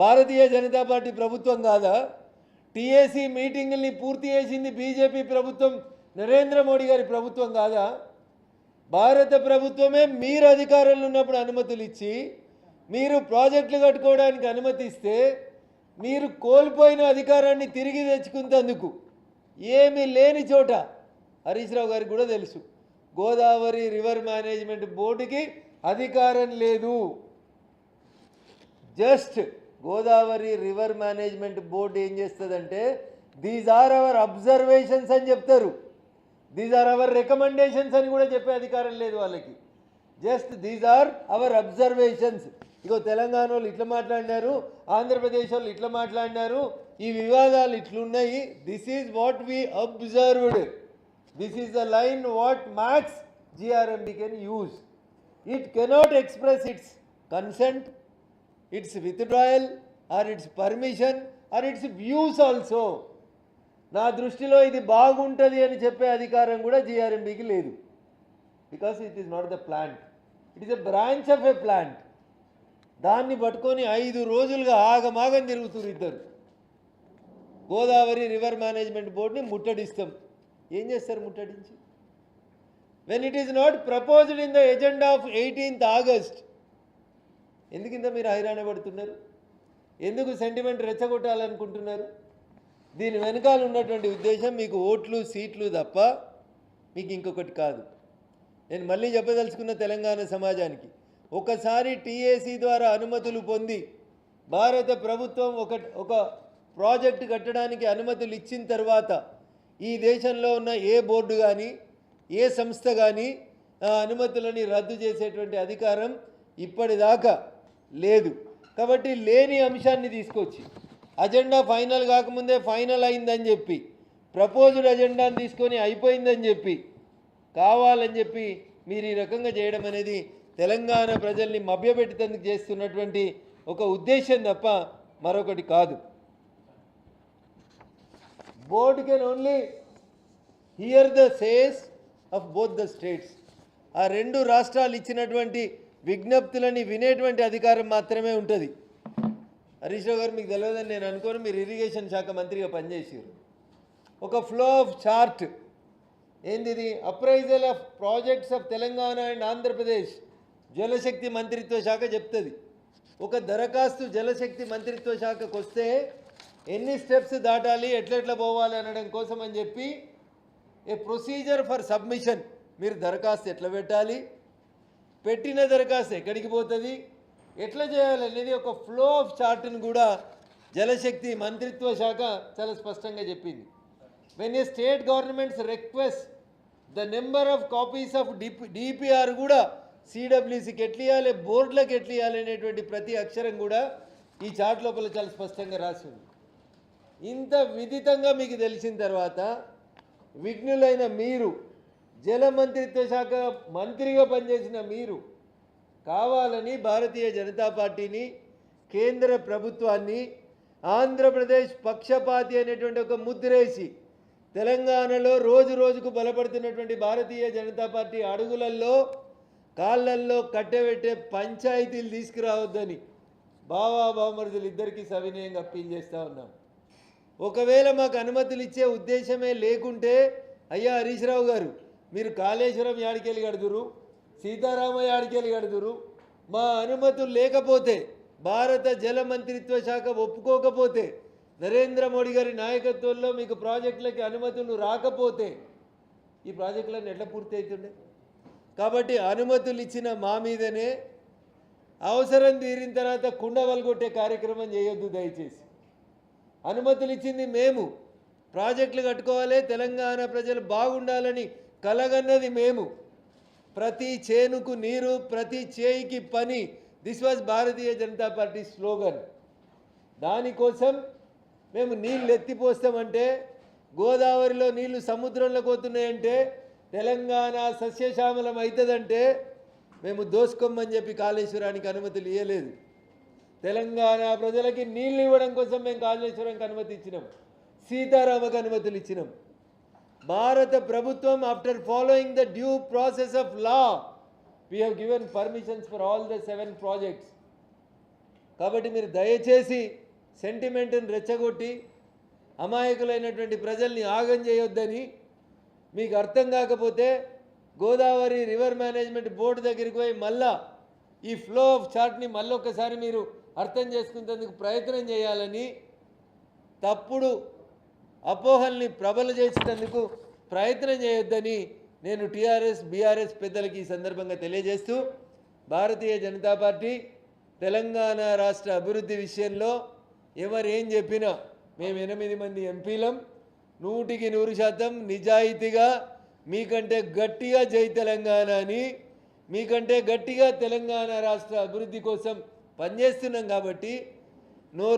Bharatiya Janata party ప్రభుత్వం కాదా? TAC మీటింగుల్ని పూర్తి చేసింది బీజేపీ ప్రభుత్వం, నరేంద్ర మోడీ గారి ప్రభుత్వం కాదా? భారత ప్రభుత్వమే మీరు అధికారంలో ఉన్నప్పుడు అనుమతులు ఇచ్చి మీరు ప్రాజెక్టులు కట్టుకోవడానికి అనుమతి ఇస్తే మీరు కోల్పోయిన అధికారాన్ని తిరిగి తెచ్చుకునేందుకు ఏమీ లేని చోట హరీష్ రావు గారికి కూడా తెలుసు, గోదావరి రివర్ మేనేజ్మెంట్ బోర్డుకి అధికారం లేదు. Just Godavari river management board ఏం చేస్తుందంటే దీస్ ఆర్ అవర్ అబ్జర్వేషన్స్ అని చెప్తారు, దీస్ ఆర్ అవర్ రికమెండేషన్స్ అని కూడా చెప్పే అధికారం లేదు వాళ్ళకి. Just these are our observations. ఇగో తెలంగాణ వాళ్ళు ఇట్లా మాట్లాడినారు, ఆంధ్రప్రదేశ్ వాళ్ళు ఇట్లా మాట్లాడినారు, ఈ వివాదాలు ఇట్లున్నాయి. This is what we observed, this is the line what max GRMB can use. It cannot express its consent, its withdrawal or its permission or its views also. నా దృష్టిలో ఇది బాగుంటుంది అని చెప్పే అధికారం కూడా GRMBకి లేదు. Because it is not the plant, it is a branch of a plant. దాన్ని పట్టుకొని 5 రోజులుగా ఆగమాగం తిరుగుతున్నారు ఇద్దరు. గోదావరి రివర్ మేనేజ్మెంట్ బోర్డుని ముట్టడిస్తాం. ఏం చేస్తారు ముట్టడించి? When it is not proposed in the agenda of 18th August, ఎందుకింత మీరు హైరాణ పడుతున్నారు? ఎందుకు సెంటిమెంట్ రెచ్చగొట్టాలనుకుంటున్నారు? దీని వెనకాల ఉన్నటువంటి ఉద్దేశం మీకు ఓట్లు సీట్లు తప్ప మీకు ఇంకొకటి కాదు. నేను మళ్ళీ చెప్పదలుచుకున్న తెలంగాణ సమాజానికి, ఒకసారి టీఏసీ ద్వారా అనుమతులు పొంది భారత ప్రభుత్వం ఒక ప్రాజెక్టు కట్టడానికి అనుమతులు ఇచ్చిన తర్వాత ఈ దేశంలో ఉన్న ఏ బోర్డు కానీ ఏ సంస్థ కానీ ఆ అనుమతులని రద్దు చేసేటువంటి అధికారం ఇప్పటిదాకా లేదు. కాబట్టి లేని అంశాన్ని తీసుకొచ్చి అజెండా ఫైనల్ కాకముందే ఫైనల్ అయిందని చెప్పి, ప్రపోజ్డ్ అజెండాని తీసుకొని అయిపోయిందని చెప్పి, కావాలని చెప్పి మీరు ఈ రకంగా చేయడం అనేది తెలంగాణ ప్రజల్ని మభ్యపెట్టేందుకు చేస్తున్నటువంటి ఒక ఉద్దేశం తప్ప మరొకటి కాదు. Board can only here the says of both the states. ఆ 2 రాష్ట్రాలు ఇచ్చినటువంటి విజ్ఞప్తులని వినేటువంటి అధికారం మాత్రమే ఉంటుంది. హరీష్ రావు గారు మీకు తెలియదని నేను అనుకోను, మీరు ఇరిగేషన్ శాఖ మంత్రిగా పనిచేసారు. ఒక ఫ్లో ఆఫ్ చార్ట్ ఏంది, appraisal of projects of Telangana and Andhra Pradesh Jal Shakti మంత్రిత్వ శాఖ చెప్తుంది. ఒక దరఖాస్తు జలశక్తి మంత్రిత్వ శాఖకు వస్తే ఎన్ని స్టెప్స్ దాటాలి, ఎట్లెట్లా పోవాలి అనడం కోసం అని చెప్పి ఏ ప్రొసీజర్ ఫర్ సబ్మిషన్, మీరు దరఖాస్తు ఎట్లా పెట్టాలి, పెట్టిన దరఖాస్తు ఎక్కడికి పోతుంది, ఎట్లా చేయాలనేది ఒక ఫ్లో ఆఫ్ చార్ట్ను కూడా జలశక్తి మంత్రిత్వ శాఖ చాలా స్పష్టంగా చెప్పింది. When a state governments request the number of copies of DPR కూడా సిడబ్ల్యూసికి ఎట్లా ఇవ్వాలి, బోర్డులకు ఎట్లా ఇవ్వాలి అనేటువంటి ప్రతి అక్షరం కూడా ఈ చార్ట్ లోపల చాలా స్పష్టంగా రాసి ఉంది. ఇంత విదితంగా మీకు తెలిసిన తర్వాత విఘ్నులైన మీరు, జల మంత్రిత్వ శాఖ మంత్రిగా పనిచేసిన మీరు కావాలని భారతీయ జనతా పార్టీని, కేంద్ర ప్రభుత్వాన్ని ఆంధ్రప్రదేశ్ పక్షపాతి అనేటువంటి ఒక ముద్రేసి తెలంగాణలో రోజు రోజుకు బలపడుతున్నటువంటి భారతీయ జనతా పార్టీ అడుగులలో కాళ్ళల్లో కట్టెబెట్టే పంచాయతీలు తీసుకురావద్దని బావమరుదులు ఇద్దరికీ సవినయంగా అప్పీల్ చేస్తూ ఉన్నాం. ఒకవేళ మాకు అనుమతులు ఇచ్చే ఉద్దేశమే లేకుంటే, అయ్యా హరీష్ రావు గారు, మీరు కాళేశ్వరం యాడికెళ్ళి కడుదురు, సీతారామ యాడికెళ్ళి కడుదురు, మా అనుమతులు లేకపోతే, భారత జల మంత్రిత్వ శాఖ ఒప్పుకోకపోతే, నరేంద్ర మోడీ గారి నాయకత్వంలో మీకు ప్రాజెక్టులకి అనుమతులు రాకపోతే ఈ ప్రాజెక్టులన్నీ ఎట్లా పూర్తి అవుతుండే? కాబట్టి అనుమతులు ఇచ్చిన మా మీదనే అవసరం తీరిన తర్వాత కుండ వలగొట్టే కార్యక్రమం చేయొద్దు దయచేసి. అనుమతులు ఇచ్చింది మేము, ప్రాజెక్టులు కట్టుకోవాలి, తెలంగాణ ప్రజలు బాగుండాలని కలగన్నది మేము. ప్రతి చేనుకు నీరు, ప్రతి చేయికి పని, this was Bharatiya Janata party slogan. దానికోసం మేము నీళ్ళు ఎత్తిపోస్తామంటే, గోదావరిలో నీళ్లు సముద్రంలోకి పోతున్నాయంటే, తెలంగాణ సస్యశ్యామలం అవుతుందంటే మేము దోసుకోమని చెప్పి కాళేశ్వరానికి అనుమతులు ఇవ్వలేదు. తెలంగాణ ప్రజలకి నీళ్ళు ఇవ్వడం కోసం మేము కాళేశ్వరానికి అనుమతి ఇచ్చినాం, సీతారామకు అనుమతులు ఇచ్చినాం. భారత ప్రభుత్వం after following the due process of law we have given permissions for all the 7 projects. కాబట్టి మీరు దయచేసి సెంటిమెంట్ని రెచ్చగొట్టి అమాయకులైనటువంటి ప్రజల్ని ఆగం చేయొద్దని, మీకు అర్థం కాకపోతే గోదావరి రివర్ మేనేజ్మెంట్ బోర్డు దగ్గరికి పోయి మళ్ళా ఈ ఫ్లో ఆఫ్ చార్ట్ని మళ్ళొక్కసారి మీరు అర్థం చేసుకునేందుకు ప్రయత్నం చేయాలని, తప్పుడు అపోహల్ని ప్రబల చేసేందుకు ప్రయత్నం చేయొద్దని నేను టీఆర్ఎస్ బీఆర్ఎస్ పెద్దలకి ఈ సందర్భంగా తెలియజేస్తూ, భారతీయ జనతా పార్టీ తెలంగాణ రాష్ట్ర అభివృద్ధి విషయంలో ఎవరేం చెప్పినా మేము 8 మంది ఎంపీలం 100% నిజాయితీగా మీకంటే గట్టిగా జై తెలంగాణ అని, మీకంటే గట్టిగా తెలంగాణ రాష్ట్ర అభివృద్ధి కోసం పనిచేస్తున్నాం. కాబట్టి నోరు